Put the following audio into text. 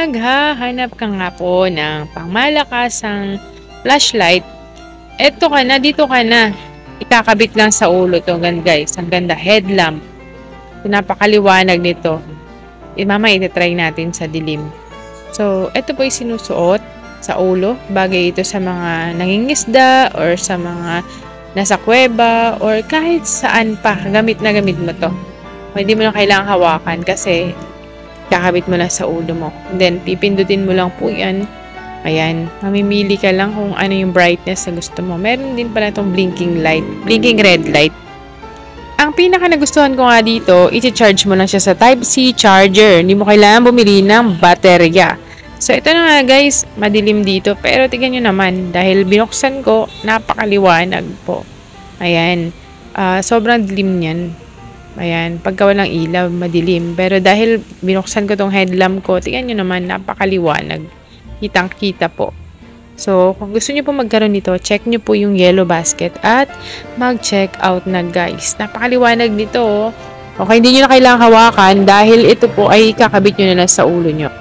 naghahanap ka nga po ng pangmalakasang flashlight, eto ka na, dito ka na. Ikakabit lang sa ulo to, guys. Ang ganda, headlamp. Napakaliwanag nito. Mamaya itatry natin sa dilim. So, ito po yung sinusuot sa ulo. Bagay ito sa mga nangingisda or sa mga nasa kuweba or kahit saan pa. Gamit na gamit mo to. Hindi mo lang kailangang hawakan kasi kakabit mo lang sa ulo mo. And then, pipindutin mo lang po yan. Ayan. Mamimili ka lang kung ano yung brightness na gusto mo. Meron din pala itong blinking light. Blinking red light. Ang pinaka nagustuhan ko nga dito, i-charge mo lang siya sa Type-C charger. Hindi mo kailangan bumili ng baterya. So, ito na nga guys, madilim dito. Pero tignan nyo naman, dahil binuksan ko, napakaliwanag po. Ayan. Sobrang dilim niyan. Ayan, pagka walang ilaw, madilim. Pero dahil binuksan ko tong headlamp ko, tingnan nyo naman, napakaliwanag. Kitang-kita po. So, kung gusto nyo po magkaroon nito, check nyo po yung yellow basket at mag-check out na guys. Napakaliwanag nito. Okay, hindi nyo na kailangang hawakan dahil ito po ay kakabit nyo na lang sa ulo nyo.